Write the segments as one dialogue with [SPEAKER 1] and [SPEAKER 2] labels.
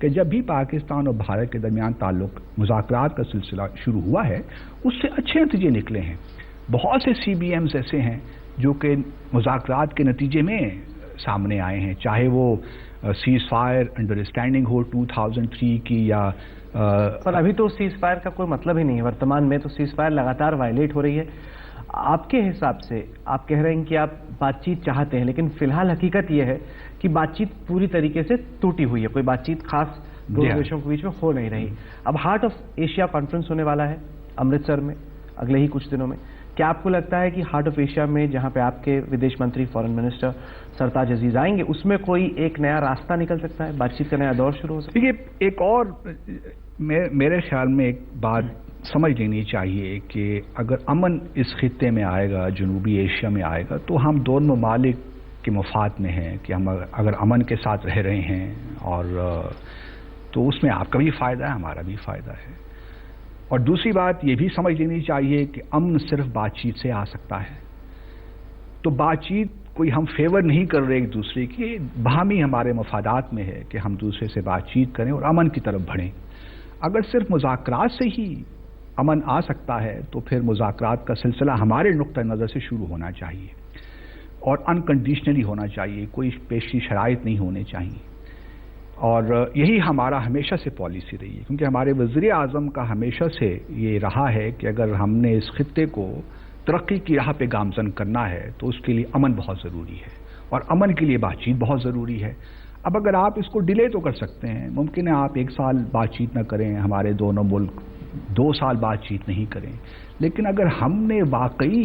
[SPEAKER 1] کہ جب بھی پاکستان اور بھارت کے درمیان تعلق مذاکرات کا سلسلہ شروع ہوا ہے اس سے اچھے نتیجے نکلے ہیں. بہت سے سی بی ایمز ایسے ہیں جو کہ مذاکرات کے نتیجے میں سامنے آئے ہیں, چاہے وہ سیز فائر انڈرسٹینڈنگ ہو 2003 کی یا
[SPEAKER 2] پر ابھی تو سیز فائر کا کوئی مطلب ہی نہیں ہے. ورتمان میں تو سیز فائر لگاتار وائلیٹ ہو رہی ہے. آپ کے حساب سے آپ کہہ رہے ہیں کہ آپ بات چیت چاہتے ہیں, لیکن فی الحال حقیقت یہ ہے کہ بات چیت پوری طریقے سے ٹوٹی ہوئی ہے, کوئی بات چیت خاص دو دیشوں کے بیچ میں ہو نہیں رہی. اب ہارٹ آف ایشیا کانفرنس ہونے والا ہے امرتسر میں اگلے ہی کچھ دنوں میں. کیا آپ کو لگتا ہے کہ ہارٹ آف ایشیا میں جہاں پہ آپ کے ودیش منتری فارن منسٹر سرتاج عزیز آئیں گے اس میں کوئی ایک نیا راستہ نکل سکتا ہے, بات چیت کا نیا دور شروع ہو سکتا ہے؟
[SPEAKER 1] دیکھیے ایک اور میرے خیال میں ایک بات سمجھ لینی چاہیے کہ اگر امن اس خطے میں آئے گا, جنوبی ایشیا میں آئے گا, تو ہم دونوں ممالک کے مفاد میں ہیں کہ ہم اگر امن کے ساتھ رہ رہے ہیں اور تو اس میں آپ کا بھی فائدہ ہے, ہمارا بھی فائدہ ہے. اور دوسری بات یہ بھی سمجھ لینی چاہیے کہ امن صرف بات چیت سے آ سکتا ہے. تو بات چیت کوئی ہم فیور نہیں کر رہے ایک دوسرے کی, باہمی ہمارے مفادات میں ہے کہ ہم دوسرے سے بات چیت کریں اور امن کی طرف بڑھیں. اگر صرف مذاکرات سے ہی امن آ سکتا ہے تو پھر مذاکرات کا سلسلہ ہمارے نقطہ نظر سے شروع ہونا چاہیے اور انکنڈیشنلی ہونا چاہیے, کوئی پیشی شرائط نہیں ہونے چاہیے. اور یہی ہمارا ہمیشہ سے پالیسی رہی ہے, کیونکہ ہمارے وزیر اعظم کا ہمیشہ سے یہ رہا ہے کہ اگر ہم نے اس خطے کو ترقی کی راہ پہ گامزن کرنا ہے تو اس کے لیے امن بہت ضروری ہے اور امن کے لیے بات چیت بہت ضروری ہے. اب اگر آپ اس کو ڈیلے تو کر سکتے ہیں, ممکن ہے آپ 1 سال بات چیت نہ کریں, ہمارے دونوں ملک 2 سال بات چیت نہیں کریں, لیکن اگر ہم نے واقعی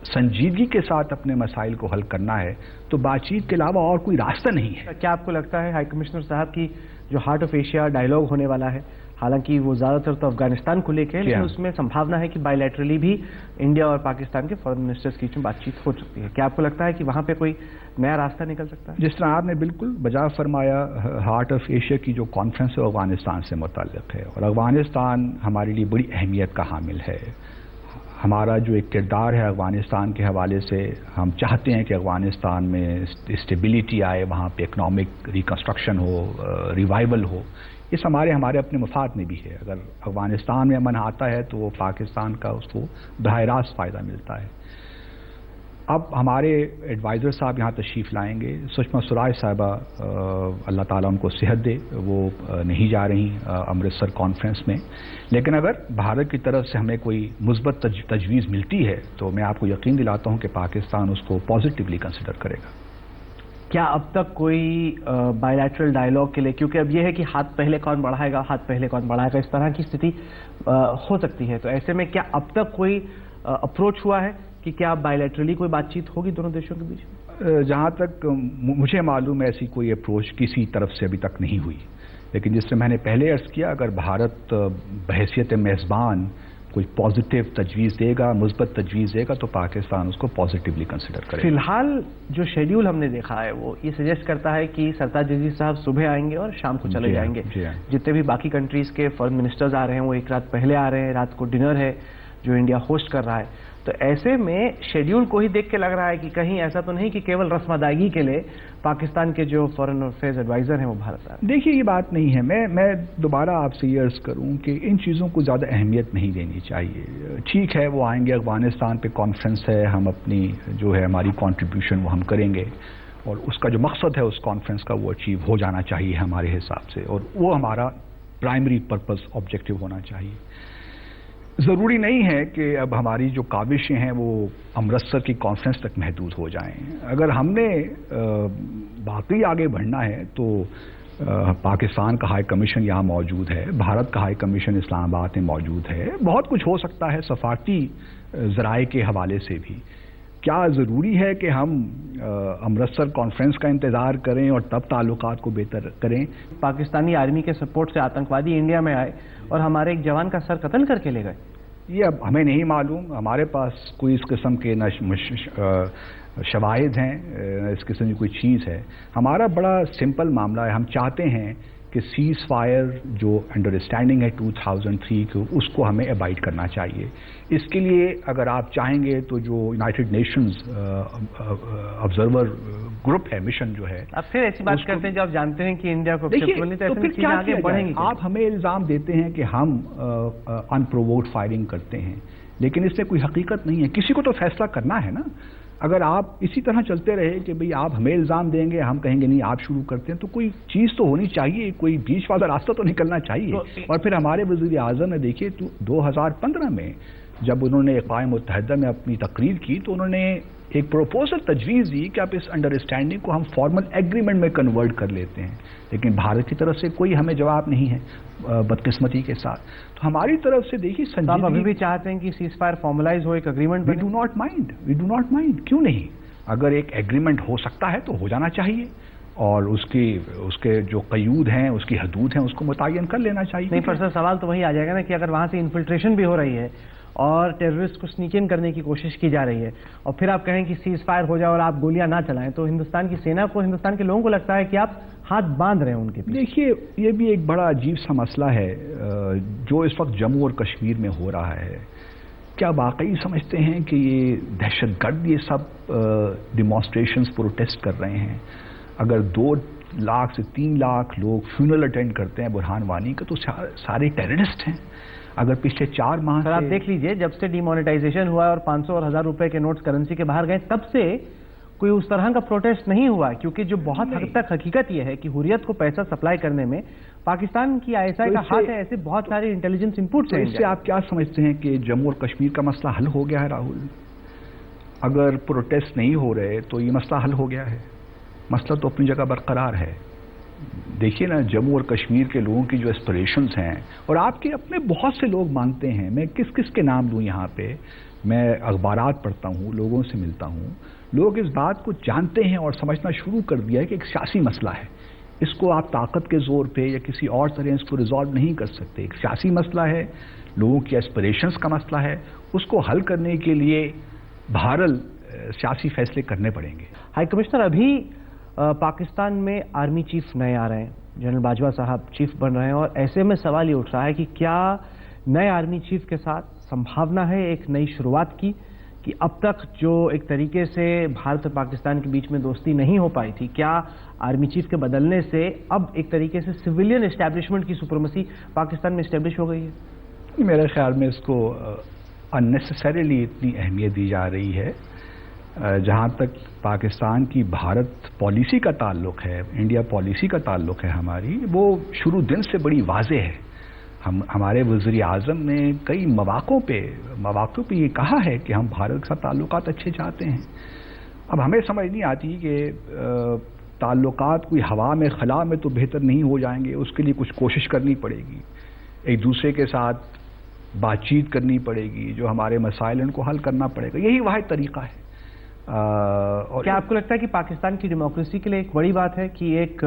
[SPEAKER 1] سنجیدگی کے ساتھ اپنے مسائل کو حل کرنا ہے تو بات چیت کے علاوہ اور کوئی راستہ نہیں ہے.
[SPEAKER 2] کیا آپ کو لگتا ہے ہائی کمشنر صاحب کی جو ہارٹ آف ایشیا ڈائیلاگ ہونے والا ہے, حالانکہ وہ زیادہ تر تو افغانستان کو لے کے ہے, لیکن اس میں سمبھاونا ہے کہ بائی لیٹرلی بھی انڈیا اور پاکستان کے فارن منسٹرز کے بیچ میں بات چیت ہو سکتی ہے, کیا آپ کو لگتا ہے کہ وہاں پہ کوئی نیا راستہ نکل سکتا ہے؟
[SPEAKER 1] جس طرح آپ نے بالکل بجا فرمایا, ہارٹ آف ایشیا کی جو کانفرنس ہے افغانستان سے متعلق ہے اور افغانستان ہمارے لیے بڑی اہمیت کا حامل ہے. ہمارا جو ایک کردار ہے افغانستان کے حوالے سے, ہم چاہتے ہیں کہ افغانستان میں اسٹیبلٹی آئے, وہاں پہ اکنامک ریکنسٹرکشن ہو, ریوائول ہو, اس ہمارے اپنے مفاد میں بھی ہے. اگر افغانستان میں امن آتا ہے تو وہ پاکستان کا اس کو براہ راست فائدہ ملتا ہے. اب ہمارے ایڈوائزر صاحب یہاں تشریف لائیں گے, سشما سوراج صاحبہ اللہ تعالیٰ ان کو صحت دے, وہ نہیں جا رہی امرتسر کانفرنس میں, لیکن اگر بھارت کی طرف سے ہمیں کوئی مثبت تجویز ملتی ہے تو میں آپ کو یقین دلاتا ہوں کہ پاکستان اس کو پازیٹیولی کنسیڈر کرے گا.
[SPEAKER 2] کیا اب تک کوئی بائی لیٹرل ڈائیلاگ کے لیے, کیونکہ اب یہ ہے کہ ہاتھ پہلے کون بڑھائے گا, ہاتھ پہلے کون بڑھائے گا, اس طرح کی استھتی ہو سکتی ہے, تو ایسے میں کیا اب تک کوئی اپروچ ہوا ہے کہ کیا بائی لیٹرلی کوئی بات چیت ہوگی دونوں دیشوں کے بیچ؟
[SPEAKER 1] جہاں تک مجھے معلوم ہے ایسی کوئی اپروچ کسی طرف سے ابھی تک نہیں ہوئی, لیکن جس سے میں نے پہلے عرض کیا, اگر بھارت بحیثیت میزبان کوئی پازیٹیو تجویز دے گا, مثبت تجویز دے گا, تو پاکستان اس کو پازیٹیولی کنسیڈر کرے گا.
[SPEAKER 2] فی الحال جو شیڈیول ہم نے دیکھا ہے وہ یہ سجیسٹ کرتا ہے کہ سرتاج عزیز صاحب صبح آئیں گے اور شام کو چلے جائیں گے. جتنے بھی باقی کنٹریز کے فارن منسٹرز آ رہے ہیں وہ ایک رات پہلے آ رہے ہیں, رات کو ڈنر ہے جو انڈیا ہوسٹ کر رہا ہے. تو ایسے میں شیڈیول کو ہی دیکھ کے لگ رہا ہے کہ کہیں ایسا تو نہیں کہ کیول رسم ادائیگی کے لیے پاکستان کے جو فارن افیئرز ایڈوائزر ہیں وہ بھارت آ رہے ہیں.
[SPEAKER 1] دیکھیے یہ بات نہیں ہے, میں دوبارہ آپ سے یہ عرض کروں کہ ان چیزوں کو زیادہ اہمیت نہیں دینی چاہیے. ٹھیک ہے وہ آئیں گے, افغانستان پہ کانفرنس ہے, ہم اپنی جو ہے ہماری کنٹریبیوشن وہ ہم کریں گے, اور اس کا جو مقصد ہے اس کانفرنس کا وہ اچیو ہو جانا چاہیے ہمارے حساب سے, اور وہ ہمارا پرائمری پرپز آبجیکٹو ہونا چاہیے. ضروری نہیں ہے کہ اب ہماری جو کاوشیں ہیں وہ امرتسر کی کانفرنس تک محدود ہو جائیں. اگر ہم نے باقی آگے بڑھنا ہے تو پاکستان کا ہائی کمیشن یہاں موجود ہے, بھارت کا ہائی کمیشن اسلام آباد میں موجود ہے, بہت کچھ ہو سکتا ہے سفارتی ذرائع کے حوالے سے بھی. کیا ضروری ہے کہ ہم امرتسر کانفرنس کا انتظار کریں اور تب تعلقات کو بہتر کریں؟
[SPEAKER 2] پاکستانی آرمی کے سپورٹ سے آتنکوادی انڈیا میں آئے اور ہمارے ایک جوان کا سر قتل کر کے لے گئے.
[SPEAKER 1] یہ اب ہمیں نہیں معلوم, ہمارے پاس کوئی اس قسم کے نہ شواہد ہیں, اس قسم کی کوئی چیز ہے. ہمارا بڑا سمپل معاملہ ہے, ہم چاہتے ہیں کہ سیز فائر جو انڈرسٹینڈنگ ہے 2003 کو اس کو ہمیں ابائڈ کرنا چاہیے. اس کے لیے اگر آپ چاہیں گے تو جو یونائٹڈ نیشنز آبزرور گروپ ہے, مشن جو ہے,
[SPEAKER 2] آپ پھر ایسی بات کرتے ہیں جو آپ جانتے ہیں کہ انڈیا کو
[SPEAKER 1] تو پھر کیا آگے بڑھیں گے. آپ ہمیں الزام دیتے ہیں کہ ہم انپرووکڈ فائرنگ کرتے ہیں, لیکن اس میں کوئی حقیقت نہیں ہے. کسی کو تو فیصلہ کرنا ہے نا. اگر آپ اسی طرح چلتے رہے کہ بھئی آپ ہمیں الزام دیں گے, ہم کہیں گے نہیں آپ شروع کرتے ہیں, تو کوئی چیز تو ہونی چاہیے, کوئی بیچ والا راستہ تو نکلنا چاہیے. اور پھر ہمارے وزیر اعظم نے دیکھیے 2015 میں جب انہوں نے اقوام متحدہ میں اپنی تقریر کی تو انہوں نے ایک پروپوزل تجویز دی کہ آپ اس انڈرسٹینڈنگ کو ہم فارمل ایگریمنٹ میں کنورٹ کر لیتے ہیں, لیکن بھارت کی طرف سے کوئی ہمیں جواب نہیں ہے, بدقسمتی کے ساتھ. تو ہماری طرف سے دیکھیے
[SPEAKER 2] سنجیدگی, آپ ابھی بھی چاہتے ہیں کہ سیز فائر فارملائز ہو, ایک agreement.
[SPEAKER 1] We do not mind, کیوں نہیں. اگر ایک ایگریمنٹ ہو سکتا ہے تو ہو جانا چاہیے, اور اس کے جو قیود ہیں, اس کی حدود ہیں, اس کو متعین کر لینا چاہیے.
[SPEAKER 2] نہیں پر سر سوال تو وہی آ جائے گا نا کہ اگر وہاں سے انفلٹریشن بھی ہو رہی ہے اور ٹیررسٹ کو سنیک ان کرنے کی کوشش کی جا رہی ہے, اور پھر آپ کہیں کہ سیز فائر ہو جائے اور آپ گولیاں نہ چلائیں, تو ہندوستان کی سینا کو, ہندوستان کے لوگوں کو لگتا ہے کہ آپ ہاتھ باندھ رہے ہیں ان کے پیچھے.
[SPEAKER 1] دیکھیے یہ بھی ایک بڑا عجیب سا مسئلہ ہے جو اس وقت جموں اور کشمیر میں ہو رہا ہے. کیا واقعی سمجھتے ہیں کہ یہ دہشت گرد یہ سب ڈیمانسٹریشنز پروٹیسٹ کر رہے ہیں؟ اگر 2 لاکھ سے 3 لاکھ لوگ فیونرل اٹینڈ کرتے ہیں برہان وانی کا تو سارے ٹیررسٹ ہیں. اگر پچھلے 4 ماہ
[SPEAKER 2] سر آپ دیکھ لیجئے, جب سے ڈی مانیٹائزیشن ہوا اور 500 اور 1000 روپے کے نوٹس کرنسی کے باہر گئے, تب سے کوئی اس طرح کا پروٹیسٹ نہیں ہوا, کیونکہ جو بہت حد تک حقیقت یہ ہے کہ حریت کو پیسہ سپلائی کرنے میں پاکستان کی ISI کا ہاتھ ہے. ایسے بہت سارے انٹیلیجنس انپوٹس ہیں.
[SPEAKER 1] اس سے آپ کیا سمجھتے ہیں کہ جموں اور کشمیر کا مسئلہ حل ہو گیا ہے راہل؟ اگر پروٹیسٹ نہیں ہو رہے تو یہ مسئلہ حل ہو گیا ہے؟ مسئلہ تو اپنی جگہ برقرار ہے. دیکھیے نا, جموں اور کشمیر کے لوگوں کی جو اسپریشنز ہیں, اور آپ کے اپنے بہت سے لوگ مانتے ہیں, میں کس کے نام لوں یہاں پہ, میں اخبارات پڑھتا ہوں, لوگوں سے ملتا ہوں, لوگ اس بات کو جانتے ہیں اور سمجھنا شروع کر دیا ہے کہ ایک سیاسی مسئلہ ہے. اس کو آپ طاقت کے زور پہ یا کسی اور طرح اس کو ریزالو نہیں کر سکتے. ایک سیاسی مسئلہ ہے, لوگوں کی ایسپریشنز کا مسئلہ ہے, اس کو حل کرنے کے لیے بہرحال سیاسی فیصلے کرنے پڑیں گے.
[SPEAKER 2] ہائی کمشنر, ابھی پاکستان میں آرمی چیف نئے آ رہے ہیں, جنرل باجوہ صاحب چیف بن رہے ہیں, اور ایسے میں سوال یہ اٹھ رہا ہے کہ کیا نئے آرمی چیف کے ساتھ سمبھاونا ہے ایک نئی شروعات کی, کہ اب تک جو ایک طریقے سے بھارت اور پاکستان کے بیچ میں دوستی نہیں ہو پائی تھی, کیا آرمی چیف کے بدلنے سے اب ایک طریقے سے سویلین اسٹیبلشمنٹ کی سپریمیسی پاکستان میں اسٹیبلش ہو گئی ہے؟
[SPEAKER 1] میرے خیال میں اس کو اننیسیسریلی اتنی اہمیت دی جا رہی ہے. جہاں تک پاکستان کی بھارت پالیسی کا تعلق ہے, انڈیا پالیسی کا تعلق ہے ہماری, وہ شروع دن سے بڑی واضح ہے. ہمارے وزیر اعظم نے کئی مواقع پہ یہ کہا ہے کہ ہم بھارت کے ساتھ تعلقات اچھے چاہتے ہیں. اب ہمیں سمجھ نہیں آتی کہ تعلقات کوئی ہوا میں خلا میں تو بہتر نہیں ہو جائیں گے, اس کے لیے کچھ کوشش کرنی پڑے گی, ایک دوسرے کے ساتھ بات چیت کرنی پڑے گی, جو ہمارے مسائل ان کو حل کرنا پڑے گا, یہی واحد طریقہ ہے.
[SPEAKER 2] کیا آپ کو لگتا ہے کہ پاکستان کی ڈیموکریسی کے لیے ایک بڑی بات ہے کہ ایک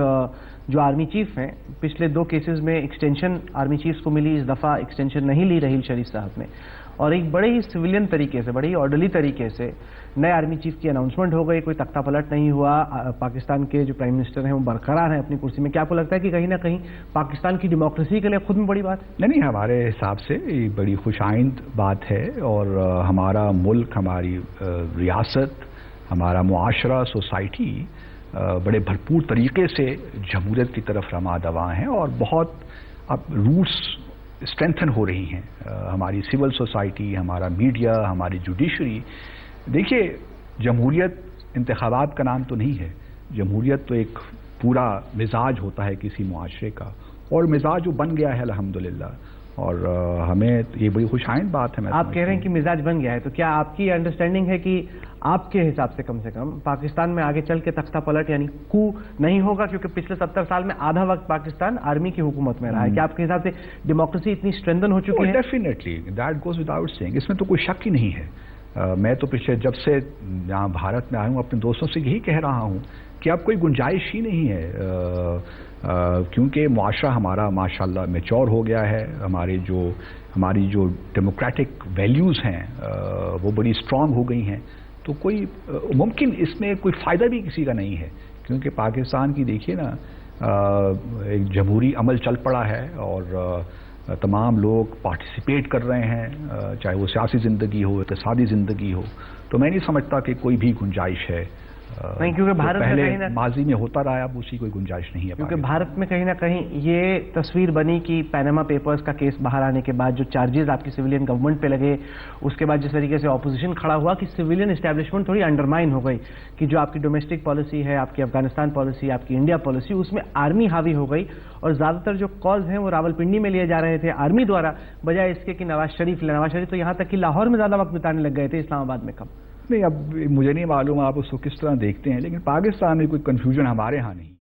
[SPEAKER 2] جو آرمی چیف ہیں, پچھلے 2 کیسز میں ایکسٹینشن آرمی چیفز کو ملی, اس دفعہ ایکسٹینشن نہیں لی رحیل شریف صاحب نے, اور ایک بڑے ہی سویلین طریقے سے, بڑے ہی آرڈرلی طریقے سے نئے آرمی چیف کی اناؤنسمنٹ ہو گئی, کوئی تختہ پلٹ نہیں ہوا, پاکستان کے جو پرائم منسٹر ہیں وہ برقرار ہیں اپنی کرسی میں. کیا آپ کو لگتا ہے کہ کہیں نہ کہیں پاکستان کی ڈیموکریسی کے لیے خود میں بڑی بات ہے؟
[SPEAKER 1] نہیں, ہمارے حساب سے یہ بڑی خوش آئند بات ہے, اور ہمارا ملک, ہماری ریاست, ہمارا معاشرہ, سوسائٹی بڑے بھرپور طریقے سے جمہوریت کی طرف رواں دواں ہیں, اور بہت اب روٹس اسٹرینتھن ہو رہی ہیں. ہماری سول سوسائٹی, ہمارا میڈیا, ہماری جوڈیشری. دیکھیے, جمہوریت انتخابات کا نام تو نہیں ہے. جمہوریت تو ایک پورا مزاج ہوتا ہے کسی معاشرے کا, اور مزاج وہ بن گیا ہے الحمدللہ, اور ہمیں یہ بڑی خوش آئند بات ہے.
[SPEAKER 2] آپ کہہ رہے ہیں کہ مزاج بن گیا ہے, تو کیا آپ کی انڈرسٹینڈنگ ہے کہ آپ کے حساب سے کم پاکستان میں آگے چل کے تختہ پلٹ یعنی کو نہیں ہوگا, کیونکہ پچھلے 70 سال میں آدھا وقت پاکستان آرمی کی حکومت میں رہا ہے, کیا آپ کے حساب سے ڈیموکریسی اتنی اسٹرینتھن ہو چکی ہے؟
[SPEAKER 1] Definitely, that goes without seeing, اس میں تو کوئی شک ہی نہیں ہے. میں تو پچھلے جب سے یہاں بھارت میں آیا ہوں اپنے دوستوں سے یہی کہہ رہا ہوں کہ اب کوئی گنجائش ہی نہیں ہے, کیونکہ معاشرہ ہمارا ماشاءاللہ میچور ہو گیا ہے. ہماری جو ڈیموکریٹک ویلیوز ہیں وہ بڑی اسٹرانگ ہو گئی ہیں. تو کوئی ممکن اس میں کوئی فائدہ بھی کسی کا نہیں ہے, کیونکہ پاکستان کی دیکھیے نا, ایک جمہوری عمل چل پڑا ہے اور تمام لوگ پارٹیسپیٹ کر رہے ہیں، چاہے وہ سیاسی زندگی ہو، اقتصادی زندگی ہو، تو میں نہیں سمجھتا کہ کوئی بھی گنجائش ہے.
[SPEAKER 2] نہیں، کیونکہ بھارت میں
[SPEAKER 1] پہلے
[SPEAKER 2] کہیں نہ
[SPEAKER 1] ماضی میں ہوتا رہا ہے، اب اسی کوئی گنجائش نہیں ہے.
[SPEAKER 2] کیونکہ بھارت میں کہیں نہ کہیں یہ تصویر بنی کہ پیناما پیپرز کا کیس باہر آنے کے بعد جو چارجز آپ کی سویلین گورنمنٹ پہ لگے، اس کے بعد جس طریقے سے اپوزیشن کھڑا ہوا کہ سویلین اسٹیبلشمنٹ تھوڑی انڈرمائن ہو گئی، کہ جو آپ کی ڈومیسٹک پالیسی ہے، آپ کی افغانستان پالیسی، آپ کی انڈیا پالیسی، اس میں آرمی حاوی ہو گئی، اور زیادہ تر جو کالز ہیں وہ راولپنڈی میں لیے جا رہے تھے آرمی دوارا، بجائے اس کے کہ نواز شریف تو یہاں تک کہ لاہور میں زیادہ وقت بتانے لگ گئے تھے، اسلام آباد میں کم.
[SPEAKER 1] نہیں، اب مجھے نہیں معلوم آپ اس کو کس طرح دیکھتے ہیں، لیکن پاکستان میں کوئی کنفیوژن ہمارے ہاں نہیں.